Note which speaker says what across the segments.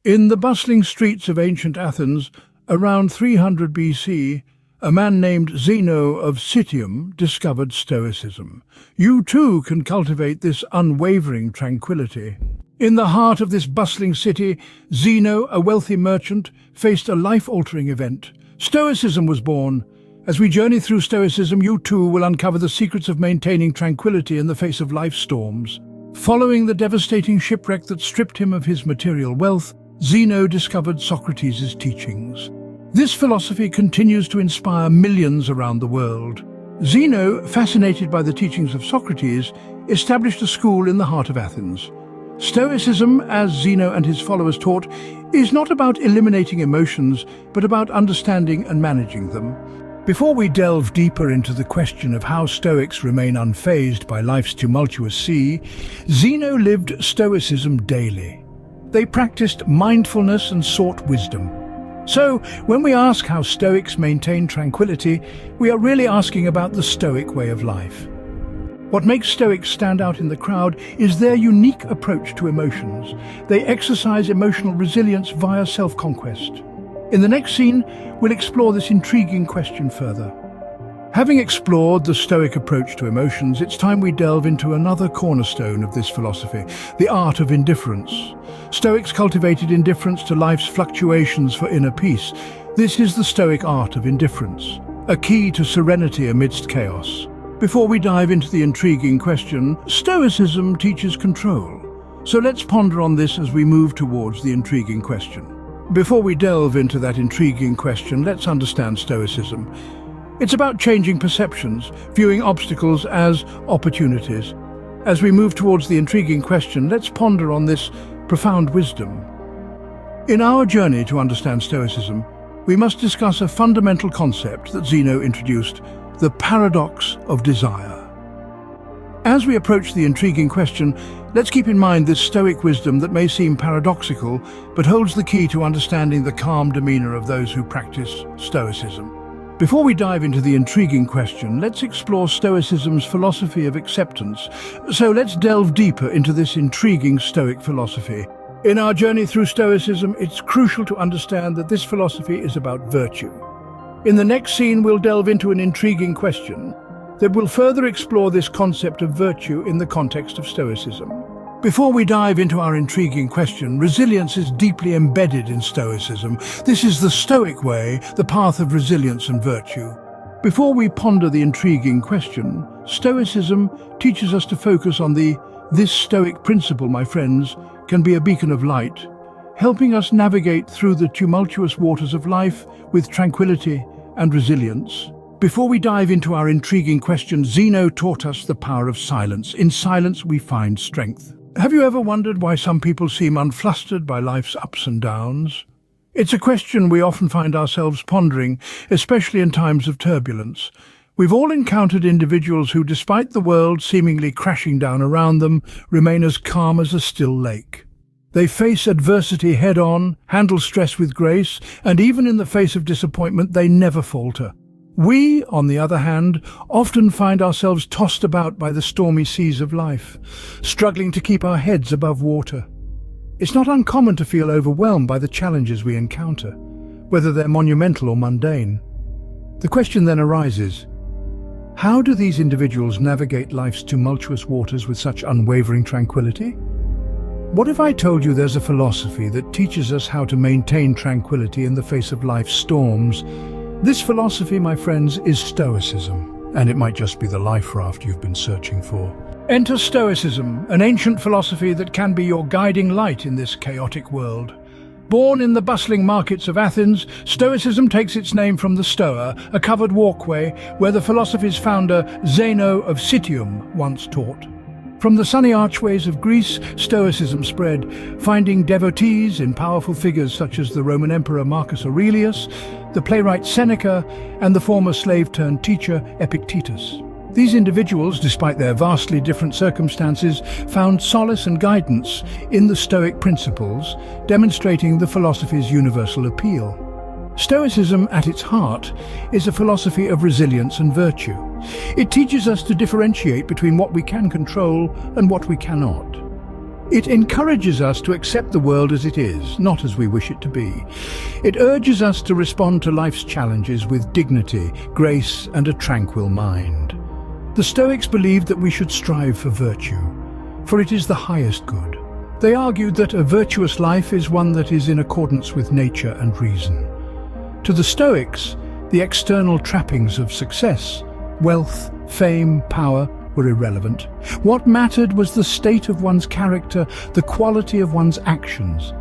Speaker 1: In the bustling streets of ancient Athens, around 300 BC, a man named Zeno of Scythium discovered Stoicism. You too can cultivate this unwavering tranquility. In the heart of this bustling city, Zeno, a wealthy merchant, faced a life-altering event. Stoicism was born. As we journey through Stoicism, you too will uncover the secrets of maintaining tranquility in the face of life's storms. Following the devastating shipwreck that stripped him of his material wealth, Zeno discovered Socrates' teachings. This philosophy continues to inspire millions around the world. Zeno, fascinated by the teachings of Socrates, established a school in the heart of Athens. Stoicism, as Zeno and his followers taught, is not about eliminating emotions, but about understanding and managing them. Before we delve deeper into the question of how Stoics remain unfazed by life's tumultuous sea, Zeno lived Stoicism daily. They practiced mindfulness and sought wisdom. So, when we ask how Stoics maintain tranquility, we are really asking about the Stoic way of life. What makes Stoics stand out in the crowd is their unique approach to emotions. They exercise emotional resilience via self-conquest. In the next scene, we'll explore this intriguing question further. Having explored the Stoic approach to emotions, it's time we delve into another cornerstone of this philosophy, the art of indifference. Stoics cultivated indifference to life's fluctuations for inner peace. This is the Stoic art of indifference, a key to serenity amidst chaos. Before we dive into the intriguing question, Stoicism teaches control. So let's ponder on this as we move towards the intriguing question. Before we delve into that intriguing question, let's understand Stoicism. It's about changing perceptions, viewing obstacles as opportunities. As we move towards the intriguing question, let's ponder on this profound wisdom. In our journey to understand Stoicism, we must discuss a fundamental concept that Zeno introduced, the paradox of desire. As we approach the intriguing question, let's keep in mind this Stoic wisdom that may seem paradoxical, but holds the key to understanding the calm demeanor of those who practice Stoicism. Before we dive into the intriguing question, let's explore Stoicism's philosophy of acceptance. So let's delve deeper into this intriguing Stoic philosophy. In our journey through Stoicism, it's crucial to understand that this philosophy is about virtue. In the next scene, we'll delve into an intriguing question that will further explore this concept of virtue in the context of Stoicism. Before we dive into our intriguing question, resilience is deeply embedded in Stoicism. This is the Stoic way, the path of resilience and virtue. Before we ponder the intriguing question, Stoicism teaches us to focus on this Stoic principle, my friends, can be a beacon of light, helping us navigate through the tumultuous waters of life with tranquility and resilience. Before we dive into our intriguing question, Zeno taught us the power of silence. In silence, we find strength. Have you ever wondered why some people seem unflustered by life's ups and downs? It's a question we often find ourselves pondering, especially in times of turbulence. We've all encountered individuals who, despite the world seemingly crashing down around them, remain as calm as a still lake. They face adversity head-on, handle stress with grace, and even in the face of disappointment, they never falter. We, on the other hand, often find ourselves tossed about by the stormy seas of life, struggling to keep our heads above water. It's not uncommon to feel overwhelmed by the challenges we encounter, whether they're monumental or mundane. The question then arises, how do these individuals navigate life's tumultuous waters with such unwavering tranquility? What if I told you there's a philosophy that teaches us how to maintain tranquility in the face of life's storms? This philosophy, my friends, is Stoicism, and it might just be the life raft you've been searching for. Enter Stoicism, an ancient philosophy that can be your guiding light in this chaotic world. Born in the bustling markets of Athens, Stoicism takes its name from the Stoa, a covered walkway where the philosophy's founder, Zeno of Scythium, once taught. From the sunny archways of Greece, Stoicism spread, finding devotees in powerful figures such as the Roman Emperor Marcus Aurelius, the playwright Seneca, and the former slave-turned-teacher Epictetus. These individuals, despite their vastly different circumstances, found solace and guidance in the Stoic principles, demonstrating the philosophy's universal appeal. Stoicism, at its heart, is a philosophy of resilience and virtue. It teaches us to differentiate between what we can control and what we cannot. It encourages us to accept the world as it is, not as we wish it to be. It urges us to respond to life's challenges with dignity, grace, and a tranquil mind. The Stoics believed that we should strive for virtue, for it is the highest good. They argued that a virtuous life is one that is in accordance with nature and reason. To the Stoics, the external trappings of success, wealth, fame, power, were irrelevant. What mattered was the state of one's character, the quality of one's actions.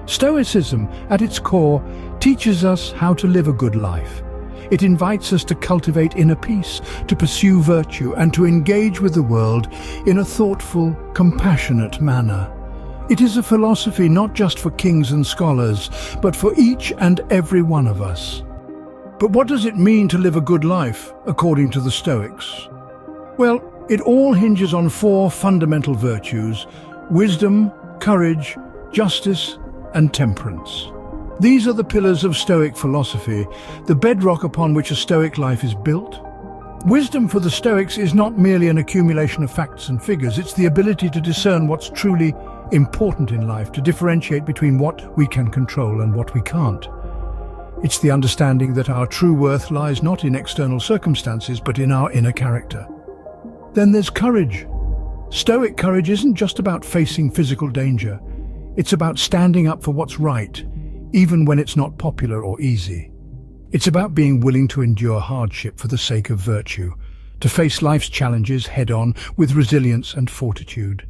Speaker 1: Stoicism, at its core, teaches us how to live a good life. It invites us to cultivate inner peace, to pursue virtue, and to engage with the world in a thoughtful, compassionate manner. It is a philosophy not just for kings and scholars, but for each and every one of us. But what does it mean to live a good life, according to the Stoics? Well, it all hinges on four fundamental virtues: wisdom, courage, justice, and temperance. These are the pillars of Stoic philosophy, the bedrock upon which a Stoic life is built. Wisdom for the Stoics is not merely an accumulation of facts and figures, it's the ability to discern what's truly important in life, to differentiate between what we can control and what we can't. It's the understanding that our true worth lies not in external circumstances, but in our inner character. Then there's courage. Stoic courage isn't just about facing physical danger. It's about standing up for what's right, even when it's not popular or easy. It's about being willing to endure hardship for the sake of virtue, to face life's challenges head-on with resilience and fortitude.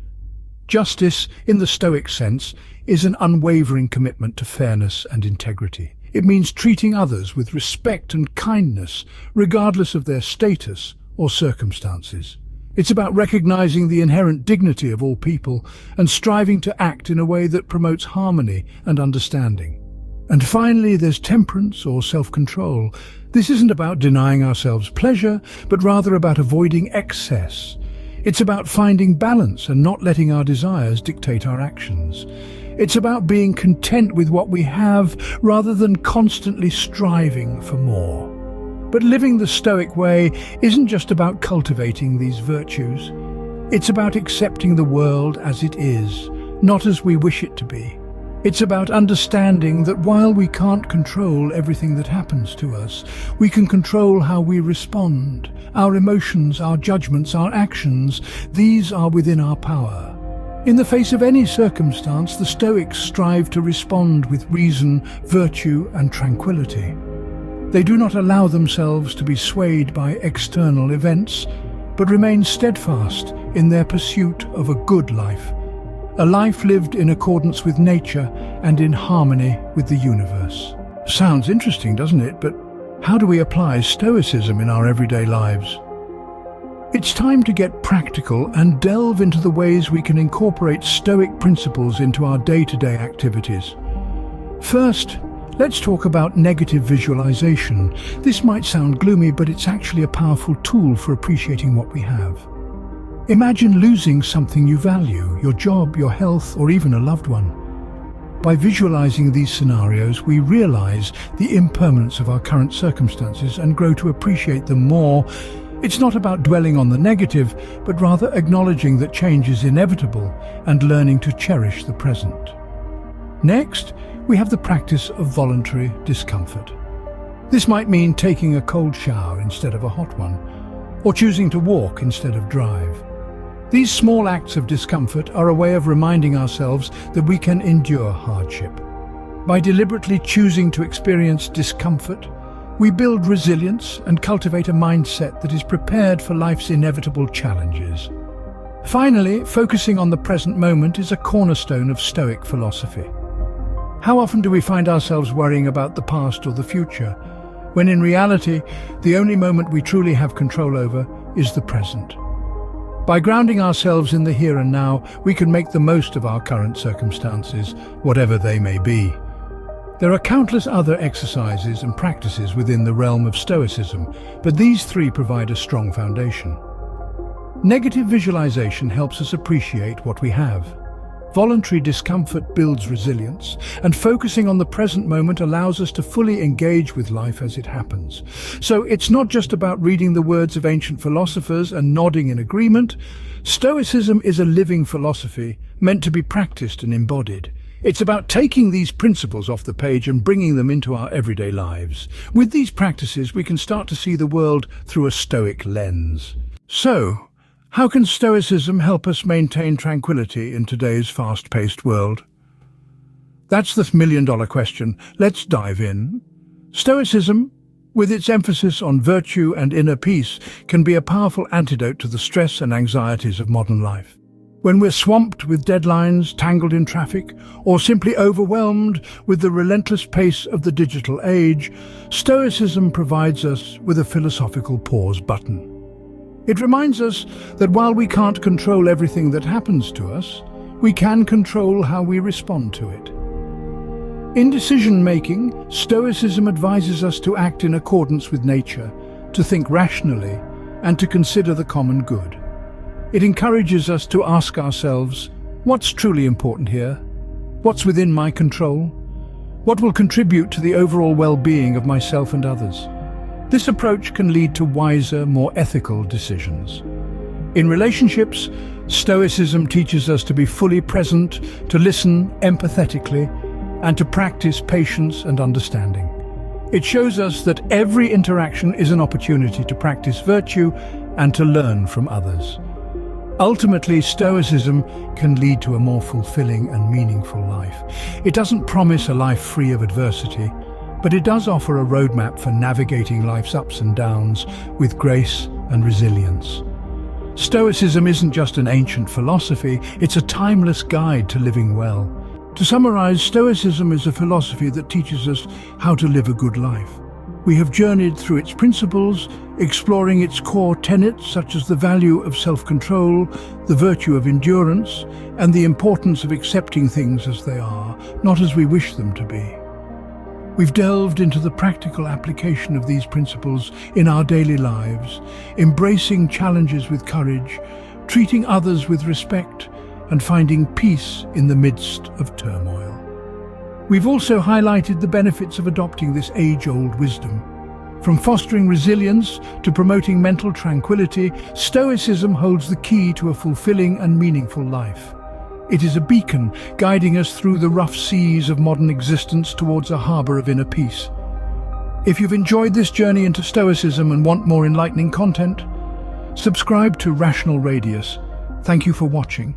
Speaker 1: Justice, in the Stoic sense, is an unwavering commitment to fairness and integrity. It means treating others with respect and kindness, regardless of their status or circumstances. It's about recognizing the inherent dignity of all people and striving to act in a way that promotes harmony and understanding. And finally, there's temperance or self-control. This isn't about denying ourselves pleasure, but rather about avoiding excess. It's about finding balance and not letting our desires dictate our actions. It's about being content with what we have rather than constantly striving for more. But living the Stoic way isn't just about cultivating these virtues. It's about accepting the world as it is, not as we wish it to be. It's about understanding that while we can't control everything that happens to us, we can control how we respond. Our emotions, our judgments, our actions, these are within our power. In the face of any circumstance, the Stoics strive to respond with reason, virtue, and tranquility. They do not allow themselves to be swayed by external events, but remain steadfast in their pursuit of a good life, a life lived in accordance with nature and in harmony with the universe. Sounds interesting, doesn't it? But how do we apply Stoicism in our everyday lives? It's time to get practical and delve into the ways we can incorporate Stoic principles into our day-to-day activities. First, let's talk about negative visualization. This might sound gloomy, but it's actually a powerful tool for appreciating what we have. Imagine losing something you value, your job, your health, or even a loved one. By visualizing these scenarios, we realize the impermanence of our current circumstances and grow to appreciate them more. It's not about dwelling on the negative, but rather acknowledging that change is inevitable and learning to cherish the present. Next, we have the practice of voluntary discomfort. This might mean taking a cold shower instead of a hot one, or choosing to walk instead of drive. These small acts of discomfort are a way of reminding ourselves that we can endure hardship. By deliberately choosing to experience discomfort, we build resilience and cultivate a mindset that is prepared for life's inevitable challenges. Finally, focusing on the present moment is a cornerstone of Stoic philosophy. How often do we find ourselves worrying about the past or the future, when in reality, the only moment we truly have control over is the present? By grounding ourselves in the here and now, we can make the most of our current circumstances, whatever they may be. There are countless other exercises and practices within the realm of Stoicism, but these three provide a strong foundation. Negative visualization helps us appreciate what we have. Voluntary discomfort builds resilience, and focusing on the present moment allows us to fully engage with life as it happens. So it's not just about reading the words of ancient philosophers and nodding in agreement. Stoicism is a living philosophy meant to be practiced and embodied. It's about taking these principles off the page and bringing them into our everyday lives. With these practices, we can start to see the world through a stoic lens. So, how can Stoicism help us maintain tranquility in today's fast-paced world? That's the million-dollar question. Let's dive in. Stoicism, with its emphasis on virtue and inner peace, can be a powerful antidote to the stress and anxieties of modern life. When we're swamped with deadlines, tangled in traffic, or simply overwhelmed with the relentless pace of the digital age, Stoicism provides us with a philosophical pause button. It reminds us that while we can't control everything that happens to us, we can control how we respond to it. In decision-making, Stoicism advises us to act in accordance with nature, to think rationally, and to consider the common good. It encourages us to ask ourselves, what's truly important here? What's within my control? What will contribute to the overall well-being of myself and others? This approach can lead to wiser, more ethical decisions. In relationships, Stoicism teaches us to be fully present, to listen empathetically, and to practice patience and understanding. It shows us that every interaction is an opportunity to practice virtue and to learn from others. Ultimately, Stoicism can lead to a more fulfilling and meaningful life. It doesn't promise a life free of adversity, but it does offer a roadmap for navigating life's ups and downs with grace and resilience. Stoicism isn't just an ancient philosophy, it's a timeless guide to living well. To summarize, Stoicism is a philosophy that teaches us how to live a good life. We have journeyed through its principles, exploring its core tenets such as the value of self-control, the virtue of endurance, and the importance of accepting things as they are, not as we wish them to be. We've delved into the practical application of these principles in our daily lives, embracing challenges with courage, treating others with respect, and finding peace in the midst of turmoil. We've also highlighted the benefits of adopting this age-old wisdom. From fostering resilience to promoting mental tranquility, Stoicism holds the key to a fulfilling and meaningful life. It is a beacon guiding us through the rough seas of modern existence towards a harbor of inner peace. If you've enjoyed this journey into Stoicism and want more enlightening content, subscribe to Rational Radius. Thank you for watching.